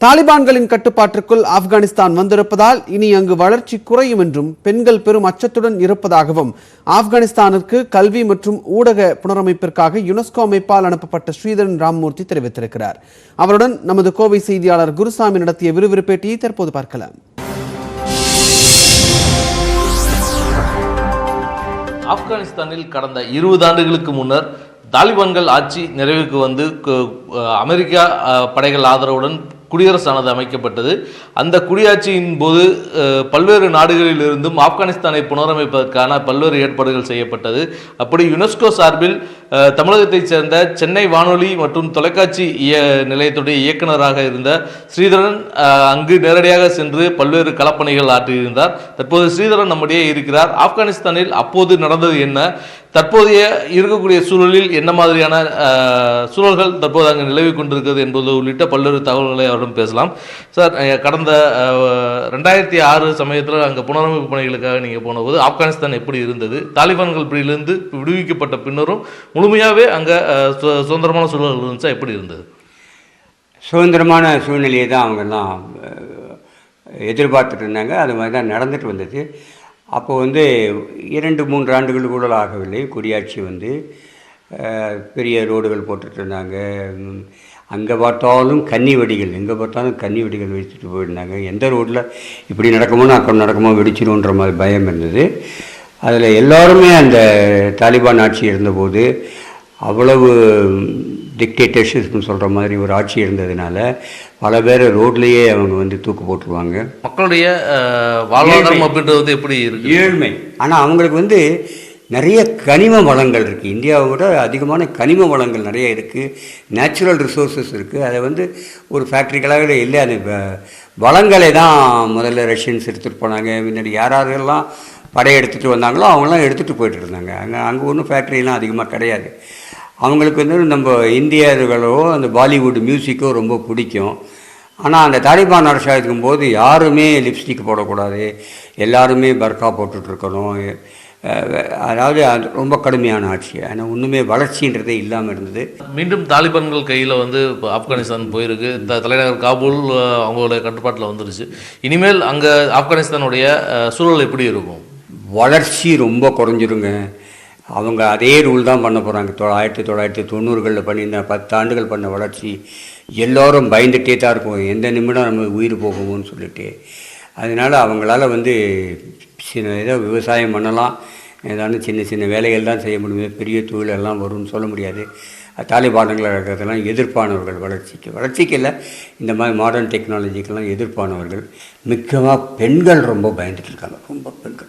தாலிபான்களின் கட்டுப்பாட்டிற்குள் ஆப்கானிஸ்தான் வந்திருப்பதால் இனி அங்கு வளர்ச்சி குறையும் என்றும் பெண்கள் பெரும் அச்சத்துடன் இருப்பதாகவும் ஆப்கானிஸ்தானிற்கு கல்வி மற்றும் ஊடக புனரமைப்பிற்காக யுனெஸ்கோ அமைப்பால் அனுப்பப்பட்ட ஸ்ரீதரன் ராமமூர்த்தி தெரிவித்திருக்கிறார். அவருடன் நமது கோவை செய்தியாளர் குருசாமி நடத்திய விறுவிறு பேட்டியை தற்போது பார்க்கலாம். ஆப்கானிஸ்தானில் கடந்த 20 ஆண்டுகளுக்கு முன்னர் தாலிபான்கள் ஆட்சி நிறைவுக்கு வந்து அமெரிக்கா படைகள் ஆதரவுடன் குடியரசானது அமைக்கப்பட்டது. அந்த குடியாட்சியின் போது பல்வேறு நாடுகளில் இருந்தும் ஆப்கானிஸ்தானை புனரமைப்பதற்கான பல்வேறு ஏற்பாடுகள் செய்யப்பட்டது. அப்படி யுனெஸ்கோ சார்பில் தமிழகத்தைச் சேர்ந்த சென்னை வானொலி மற்றும் தொலைக்காட்சி நிலையத்துடைய இயக்குநராக இருந்த ஸ்ரீதரன் அங்கு நேரடியாக சென்று பல்வேறு களப்பணிகள் ஆற்றியிருந்தார். தற்போது ஸ்ரீதரன் நம்முடைய இருக்கிறார். ஆப்கானிஸ்தானில் அப்போது நடந்தது என்ன, தற்போதைய இருக்கக்கூடிய சூழலில் என்ன மாதிரியான சூழல்கள் தற்போது அங்கு நிலவி கொண்டிருக்கிறது என்பது உள்ளிட்ட பல்வேறு தகவல்களை அவரிடம் பேசலாம். சார், கடந்த 2006 சமயத்தில் அங்கே புனரமைப்பு பணிகளுக்காக நீங்கள் போன போது ஆப்கானிஸ்தான் எப்படி இருந்தது, தாலிபான்கள் பிடியிலிருந்து விடுவிக்கப்பட்ட பின்னரும் முழுமையாகவே அங்கே சுதந்திரமான சூழல்கள் இருந்துச்சா, எப்படி இருந்தது? சுதந்திரமான சூழ்நிலையை தான் அவங்கெல்லாம் எதிர்பார்த்துட்டு இருந்தாங்க. அது மாதிரி தான் நடந்துட்டு வந்தது. அப்போது 2-3 ஆண்டுகள் கூட ஆகவில்லை. குடியாட்சி பெரிய ரோடுகள் போட்டுட்டு இருந்தாங்க. அங்கே பார்த்தாலும் கன்னி வெடிகள், எங்கே பார்த்தாலும் கன்னி வெடிகள் வெடிச்சுட்டு போயிருந்தாங்க. எந்த ரோட்டில் இப்படி நடக்குமோ அக்கம் நடக்குமோ வெடிச்சிடும்ன்ற மாதிரி பயம் இருந்தது. அதில் எல்லாருமே அந்த தாலிபான் ஆட்சி இருந்தபோது அவ்வளவு டிக்டேட்டர்ஷிப்னு சொல்கிற மாதிரி ஒரு ஆட்சி இருந்ததுனால பல பேர் ரோட்லேயே அவங்க தூக்கு போட்டுருவாங்க. மக்களுடைய வாழ்வாதாரம் அப்படின்றது எப்படி இருக்கு? ஏழ்மை. ஆனால் அவங்களுக்கு நிறைய கனிம வளங்கள் இருக்குது. இந்தியாவை விட அதிகமான கனிம வளங்கள் நிறைய இருக்குது. நேச்சுரல் ரிசோர்ஸஸ் இருக்குது. அதை ஒரு ஃபேக்ட்ரிகளாக இல்லை. அது வளங்களை தான் முதல்ல ரஷ்யன்ஸ் எடுத்துகிட்டு போனாங்க. முன்னாடி யாரெல்லாம் படையை எடுத்துகிட்டு வந்தாங்களோ அவங்களாம் எடுத்துகிட்டு போயிட்டு இருந்தாங்க. அங்கே ஒன்றும் ஃபேக்ட்ரிலாம் அதிகமாக கிடையாது. அவங்களுக்கு நம்ம இந்தியர்களோ அந்த பாலிவுட் மியூசிக்கோ ரொம்ப பிடிக்கும். ஆனால் அந்த தாலிபான் அரசு இருக்கும்போது யாருமே லிப்ஸ்டிக் போடக்கூடாது, எல்லாருமே பர்கா போட்டுட்ருக்கணும். அதாவது அது ரொம்ப கடுமையான ஆட்சி. ஆனால் ஒன்றுமே வளர்ச்சின்றதே இல்லாமல் இருந்தது. மீண்டும் தாலிபான்கள் கையில் இப்போ ஆப்கானிஸ்தான் போயிருக்கு. தலைநகர் காபூல் அவங்களுடைய கட்டுப்பாட்டில் வந்துருச்சு. இனிமேல் அங்கே ஆப்கானிஸ்தானுடைய சூழல் எப்படி இருக்கும்? வளர்ச்சி ரொம்ப குறைஞ்சிருங்க. அவங்க அதே ரூல் தான் பண்ண போகிறாங்க. 1990களில் பண்ணியிருந்த 10 ஆண்டுகள் பண்ண வளர்ச்சி எல்லோரும் பயந்துகிட்டே தான் இருக்கும். எந்த நிமிடம் நம்ம உயிர் போகுமோன்னு சொல்லிட்டு. அதனால் அவங்களால சின்ன ஏதோ விவசாயம் பண்ணலாம், ஏதாவது சின்ன சின்ன வேலைகள் தான் செய்ய முடியும். பெரிய தொழிலெல்லாம் வரும்னு சொல்ல முடியாது. தாலிபான்கள் இருக்கிறதெல்லாம் எதிர்ப்பானவர்கள். வளர்ச்சிக்கு இல்லை, இந்த மாதிரி மாடர்ன் டெக்னாலஜிக்கெல்லாம் எதிர்ப்பானவர்கள். முக்கியமாக பெண்கள் ரொம்ப பயந்துட்டு இருக்காங்க. ரொம்ப